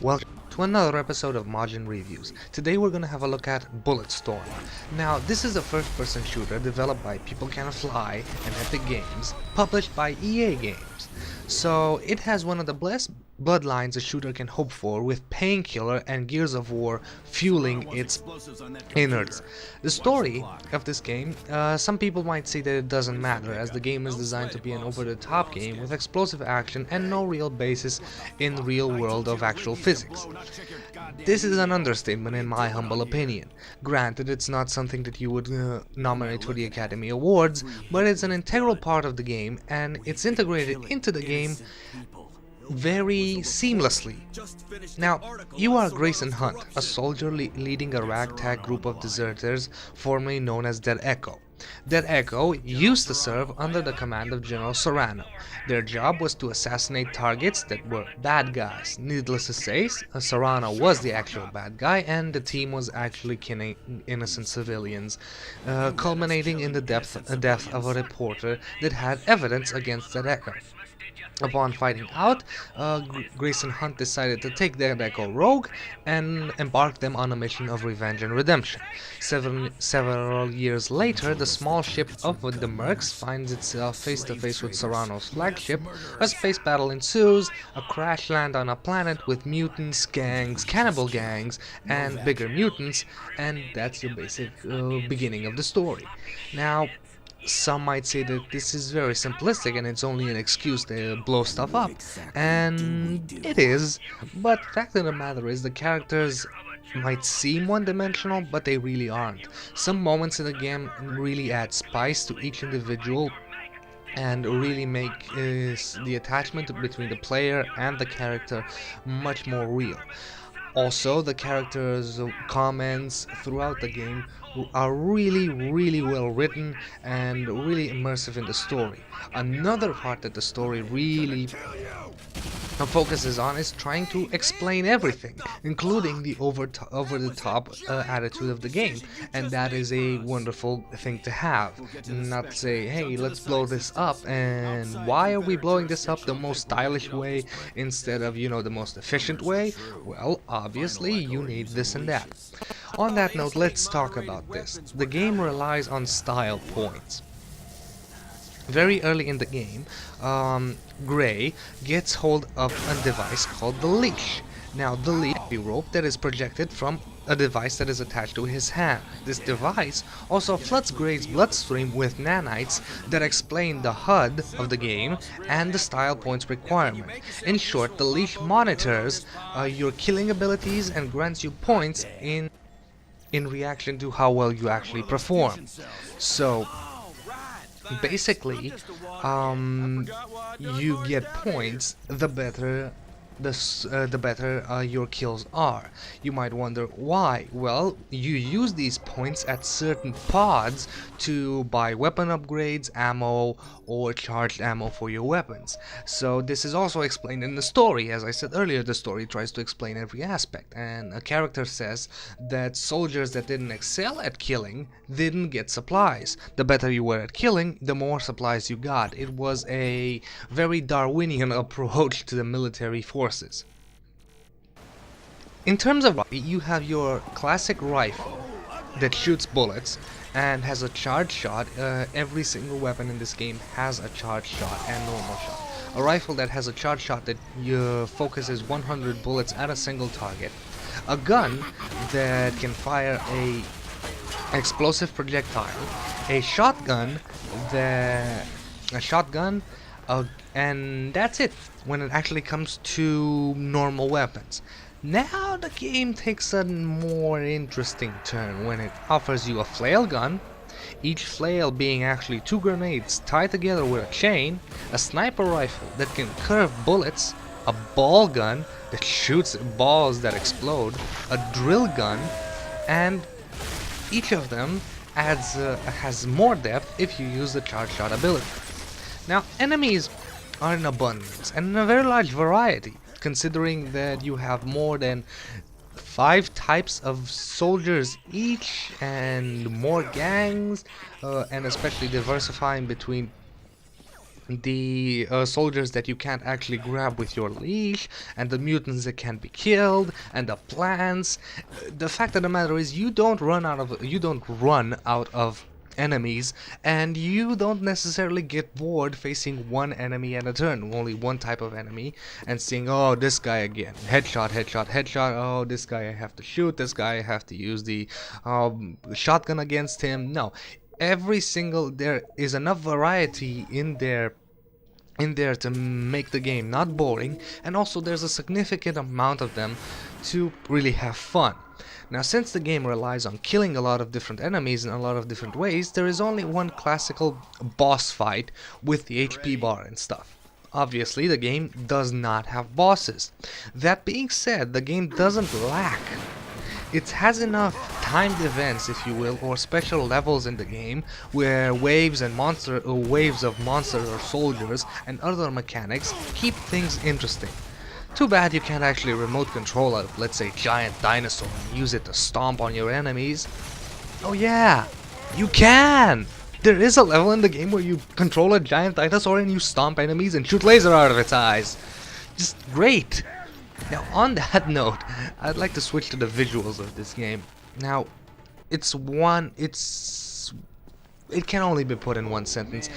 Welcome to another episode of Majin Reviews. Today we're going to have a look at Bulletstorm. Now, this is a first-person shooter developed by People Can Fly and Epic Games, published by EA Games. So, it has one of the best bloodlines a shooter can hope for, with Painkiller and Gears of War fueling its innards. The story of this game, some people might say that it doesn't matter, as the game is designed to be an over-the-top game with explosive action and no real basis in the real world of actual physics. This is an understatement in my humble opinion. Granted, it's not something that you would nominate for the Academy Awards, but it's an integral part of the game, and it's integrated into the game very seamlessly. Now, you are Grayson Hunt, a soldier leading a ragtag group of deserters formerly known as Dead Echo. Dead Echo used to serve under the command of General Sarrano. Their job was to assassinate targets that were bad guys. Needless to say, Sarrano was the actual bad guy, and the team was actually killing innocent civilians, culminating in the death of a reporter that had evidence against Dead Echo. Upon finding out, Grayson Hunt decided to take Dead Echo rogue and embark them on a mission of revenge and redemption. Several years later, the small ship of the Mercs finds itself face to face with Sarrano's flagship. A space battle ensues, a crash land on a planet with mutants, gangs, cannibal gangs, and bigger mutants, and that's your basic beginning of the story. Now, some might say that this is very simplistic and it's only an excuse to blow stuff up, and it is, but the fact of the matter is the characters might seem one-dimensional, but they really aren't. Some moments in the game really add spice to each individual and really make the attachment between the player and the character much more real. Also, the characters' comments throughout the game are really well written and really immersive in the story. Another part that the story really focuses on is trying to explain everything, including the over-the-top attitude of the game, and that is a wonderful thing to have. Not say, hey, let's blow this up, and why are we blowing this up the most stylish way instead of, the most efficient way? Well, obviously you need this and that. On that note, let's talk about this. The game relies on style points. Very early in the game, Gray gets hold of a device called the leash. Now, the leash is a rope that is projected from a device that is attached to his hand. This device also floods Gray's bloodstream with nanites that explain the HUD of the game and the style points requirement. In short, the leash monitors your killing abilities and grants you points in reaction to how well you actually perform. So, basically, you get points the better your kills are. You might wonder why. Well, you use these points at certain pods to buy weapon upgrades, ammo, or charged ammo for your weapons. So this is also explained in the story. As I said earlier, the story tries to explain every aspect, and a character says that soldiers that didn't excel at killing didn't get supplies. The better you were at killing, the more supplies you got. It was a very Darwinian approach to the military forces. In terms of, you have your classic rifle that shoots bullets and has a charged shot. Every single weapon in this game has a charged shot and normal shot. A rifle that has a charged shot that focuses 100 bullets at a single target. A gun that can fire a explosive projectile. A shotgun and that's it when it actually comes to normal weapons. Now the game takes a more interesting turn when it offers you a flail gun, each flail being actually 2 grenades tied together with a chain, a sniper rifle that can curve bullets, a ball gun that shoots balls that explode, a drill gun, and each of them has more depth if you use the charge shot ability. Now, enemies are in abundance and in a very large variety, considering that you have more than 5 types of soldiers each and more gangs, and especially diversifying between the soldiers that you can't actually grab with your leash, and the mutants that can't be killed, and the plants. The fact of the matter is, you don't run out of enemies, and you don't necessarily get bored facing one enemy at a turn, only one type of enemy, and seeing, oh, this guy again, headshot, headshot, headshot, oh, this guy I have to shoot, this guy I have to use the shotgun against him. No, there is enough variety in there to make the game not boring, and also there's a significant amount of them to really have fun. Now, since the game relies on killing a lot of different enemies in a lot of different ways, there is only one classical boss fight with the HP bar and stuff. Obviously, the game does not have bosses. That being said, the game doesn't lack. It has enough timed events, if you will, or special levels in the game where waves of monsters or soldiers and other mechanics keep things interesting. Too bad you can't actually remote control a, let's say, giant dinosaur and use it to stomp on your enemies. Oh yeah, you can! There is a level in the game where you control a giant dinosaur and you stomp enemies and shoot laser out of its eyes. Just great! Now, on that note, I'd like to switch to the visuals of this game. Now, it can only be put in one sentence.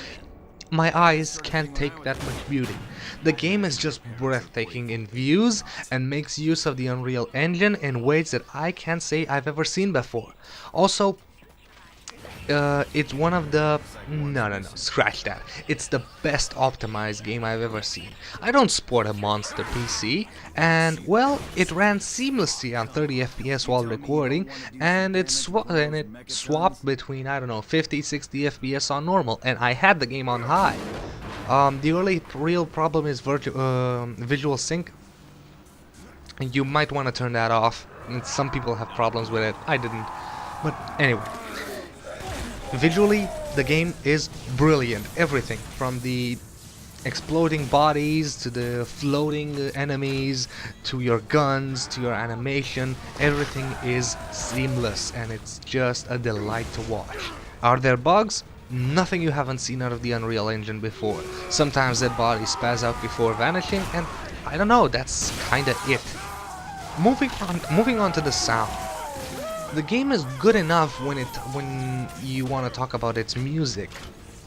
My eyes can't take that much beauty. The game is just breathtaking in views and makes use of the Unreal Engine in ways that I can't say I've ever seen before. Also, it's one of the... No, scratch that. It's the best optimized game I've ever seen. I don't sport a monster PC, and, well, it ran seamlessly on 30 FPS while recording, and it swapped between, I don't know, 50, 60 FPS on normal, and I had the game on high. The only real problem is visual sync, and you might want to turn that off. And some people have problems with it, I didn't. But anyway. Visually, the game is brilliant. Everything from the exploding bodies to the floating enemies to your guns to your animation, everything is seamless and it's just a delight to watch. Are there bugs? Nothing you haven't seen out of the Unreal Engine before. Sometimes dead bodies spaz out before vanishing, and I don't know, that's kinda it. Moving on to the sound. The game is good enough when you want to talk about its music,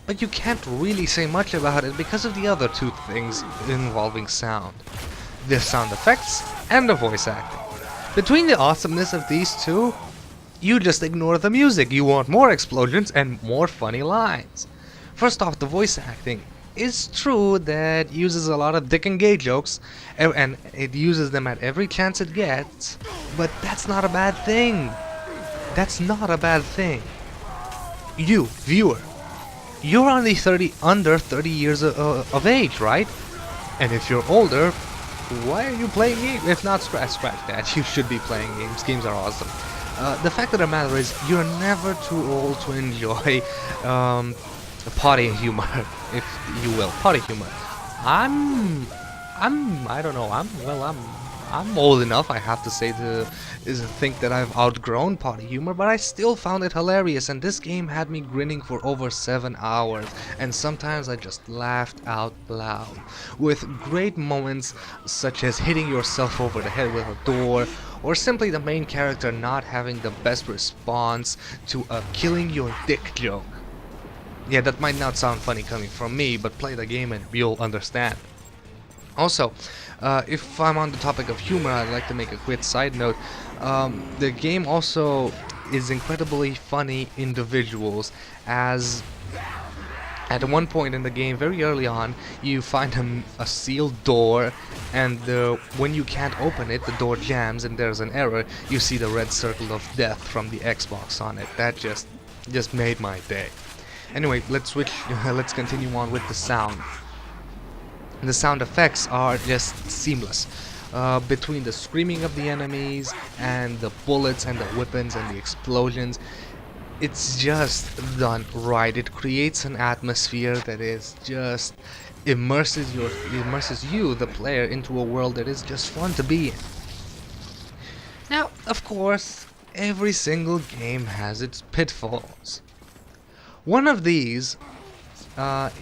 but you can't really say much about it because of the other two things involving sound. The sound effects and the voice acting. Between the awesomeness of these two, you just ignore the music. You want more explosions and more funny lines. First off, the voice acting. It's true that it uses a lot of dick and gay jokes, and it uses them at every chance it gets, but that's not a bad thing. That's not a bad thing. You, viewer, you're only under 30 years of age, right? And if you're older, why are you playing games? If not, scratch that. You should be playing games. Games are awesome. The fact of the matter is, you're never too old to enjoy potty humor, if you will. Potty humor. I don't know. I'm old enough, I have to say, to think that I've outgrown potty humor, but I still found it hilarious, and this game had me grinning for over 7 hours, and sometimes I just laughed out loud, with great moments such as hitting yourself over the head with a door, or simply the main character not having the best response to a killing your dick joke. Yeah, that might not sound funny coming from me, but play the game and you'll understand. Also, if I'm on the topic of humor, I'd like to make a quick side note. The game also is incredibly funny in the visuals, as at one point in the game, very early on, you find a sealed door, and when you can't open it, the door jams and there's an error. You see the red circle of death from the Xbox on it. That just made my day. Anyway, let's continue on with the sound. The sound effects are just seamless. Between the screaming of the enemies and the bullets and the weapons and the explosions, it's just done right. It creates an atmosphere that is just immerses you, the player, into a world that is just fun to be in. Now, of course, every single game has its pitfalls. One of these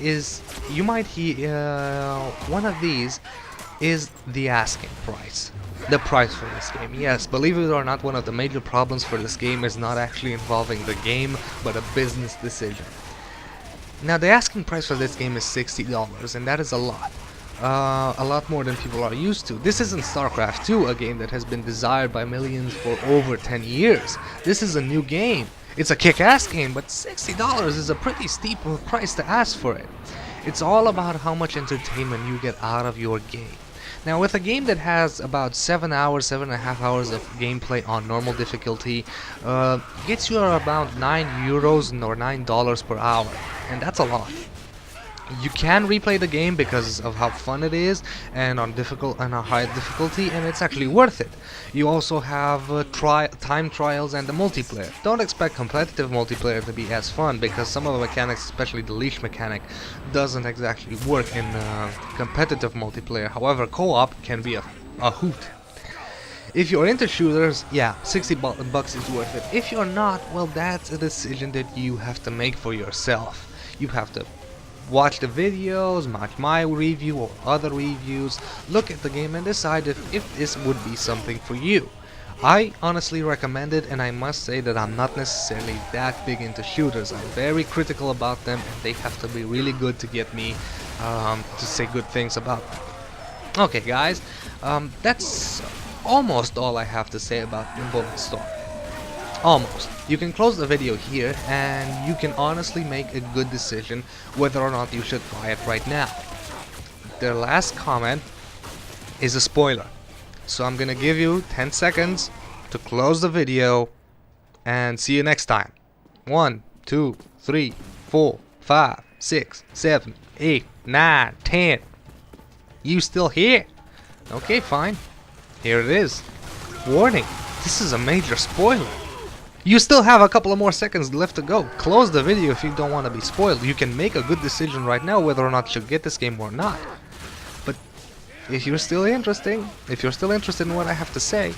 is you might hear one of these is the asking price. The price for this game. Yes, believe it or not, one of the major problems for this game is not actually involving the game, but a business decision. Now, the asking price for this game is $60, and that is a lot more than people are used to. This isn't StarCraft 2, a game that has been desired by millions for over 10 years. This is a new game. It's a kick-ass game, but $60 is a pretty steep price to ask for it. It's all about how much entertainment you get out of your game. Now, with a game that has about 7.5 hours of gameplay on normal difficulty, gets you about €9 or $9 per hour, and that's a lot. You can replay the game because of how fun it is, and on a high difficulty, and it's actually worth it. You also have time trials and the multiplayer. Don't expect competitive multiplayer to be as fun, because some of the mechanics, especially the leash mechanic, doesn't exactly work in competitive multiplayer. However, co-op can be a hoot. If you're into shooters, yeah, $60 is worth it. If you're not, well, that's a decision that you have to make for yourself. You have to watch the videos, watch my review or other reviews, look at the game and decide if this would be something for you. I honestly recommend it, and I must say that I'm not necessarily that big into shooters. I'm very critical about them, and they have to be really good to get me to say good things about them. Okay guys, that's almost all I have to say about Bulletstorm. Almost. You can close the video here, and you can honestly make a good decision whether or not you should buy it right now. The last comment is a spoiler, so I'm gonna give you 10 seconds to close the video, and see you next time. 1, 2, 3, 4, 5, 6, 7, 8, 9, 10. You still here? Okay, fine. Here it is. Warning, this is a major spoiler. You still have a couple of more seconds left to go. Close the video if you don't want to be spoiled. You can make a good decision right now whether or not you get this game or not. But if you're still interested in what I have to say,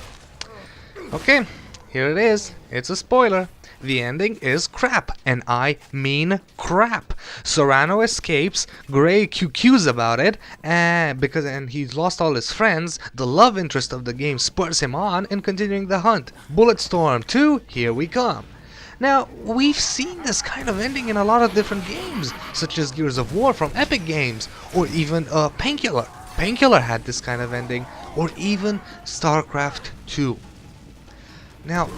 okay, here it is. It's a spoiler. The ending is crap, and I mean crap. Sarrano escapes, Gray QQs about it, and he's lost all his friends. The love interest of the game spurs him on in continuing the hunt. Bulletstorm 2, here we come. Now, we've seen this kind of ending in a lot of different games, such as Gears of War from Epic Games, or even Painkiller. Painkiller had this kind of ending, or even StarCraft 2. Now,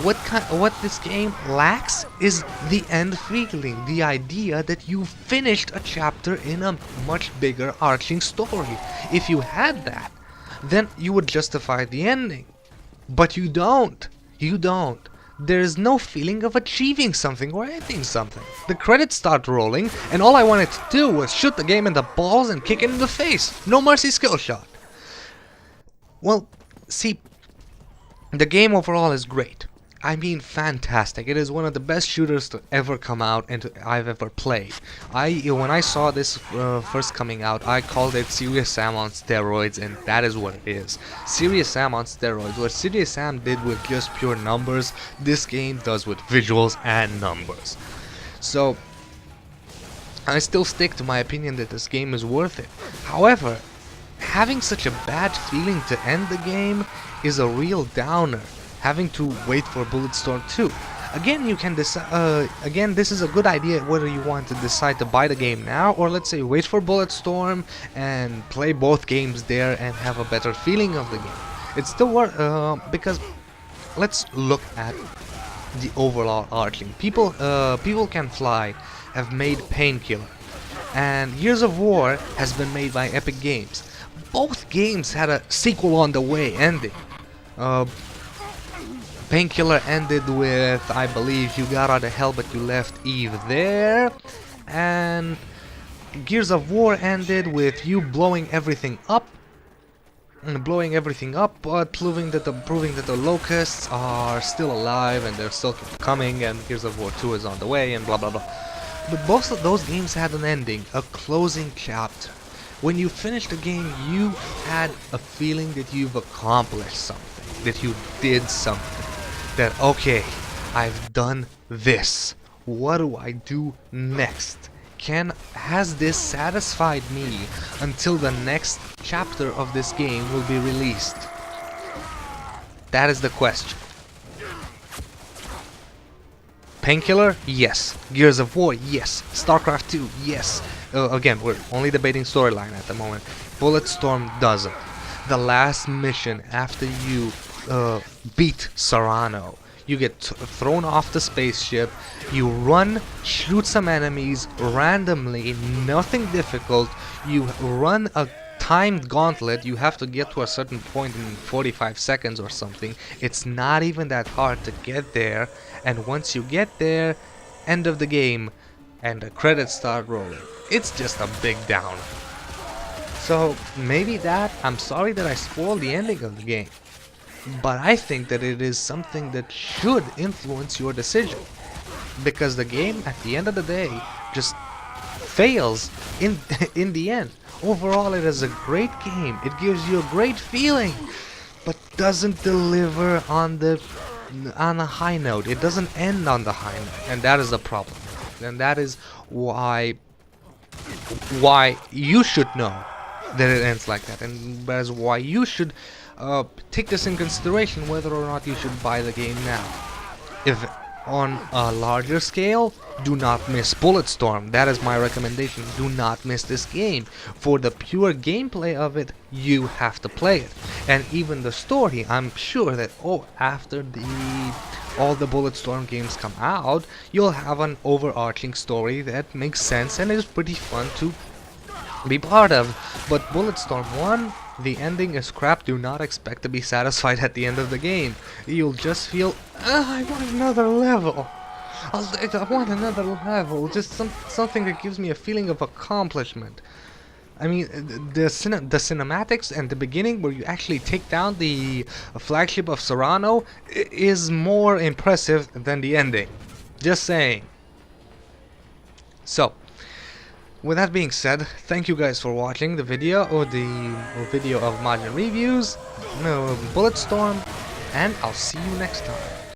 what this game lacks is the end feeling, the idea that you finished a chapter in a much bigger arching story. If you had that, then you would justify the ending. But you don't. You don't. There is no feeling of achieving something or ending something. The credits start rolling, and all I wanted to do was shoot the game in the balls and kick it in the face. No mercy skill shot. Well, see, the game overall is great. I mean, fantastic. It is one of the best shooters to ever come out and I've ever played. When I saw this first coming out, I called it Serious Sam on steroids, and that is what it is. Serious Sam on steroids. What Serious Sam did with just pure numbers, this game does with visuals and numbers. So, I still stick to my opinion that this game is worth it. However, having such a bad feeling to end the game is a real downer. Having to wait for Bulletstorm 2. Again, you can decide. Again, this is a good idea whether you want to decide to buy the game now, or let's say wait for Bulletstorm and play both games there and have a better feeling of the game. It's still worth because let's look at the overall arching. People Can Fly have made Painkiller, and Gears of War has been made by Epic Games. Both games had a sequel on the way ending. Painkiller ended with, I believe, you got out of hell but you left Eve there, and Gears of War ended with you blowing everything up, but proving that the locusts are still alive and they're still coming, and Gears of War 2 is on the way, and blah blah blah. But both of those games had an ending, a closing chapter. When you finished the game, you had a feeling that you've accomplished something, that you did something. That, okay, I've done this. What do I do next? has this satisfied me until the next chapter of this game will be released? That is the question. Painkiller? Yes. Gears of War? Yes. StarCraft 2? Yes. Again, we're only debating storyline at the moment. Bulletstorm doesn't. The last mission after you beat Sarrano, you get thrown off the spaceship, you run, shoot some enemies randomly, nothing difficult, you run a timed gauntlet, you have to get to a certain point in 45 seconds or something. It's not even that hard to get there, and once you get there, end of the game, and the credits start rolling. It's just a big downer. So maybe I'm sorry that I spoiled the ending of the game, but I think that it is something that should influence your decision, because the game at the end of the day just fails in the end. Overall, it is a great game. It gives you a great feeling, but doesn't deliver on a high note. It doesn't end on the high note, and that is the problem. And that is why you should know that it ends like that, and that is why you should take this in consideration whether or not you should buy the game now. If on a larger scale, do not miss Bulletstorm. That is my recommendation. Do not miss this game. For the pure gameplay of it, you have to play it. And even the story, I'm sure that after all the Bulletstorm games come out, you'll have an overarching story that makes sense and is pretty fun to be part of. But Bulletstorm 1, the ending is crap. Do not expect to be satisfied at the end of the game. You'll just feel, I want another level. I want another level. Just something that gives me a feeling of accomplishment. I mean, the cinematics and the beginning where you actually take down the flagship of Sarrano is more impressive than the ending. Just saying. So, with that being said, thank you guys for watching the video of Majin Reviews, Bulletstorm, and I'll see you next time.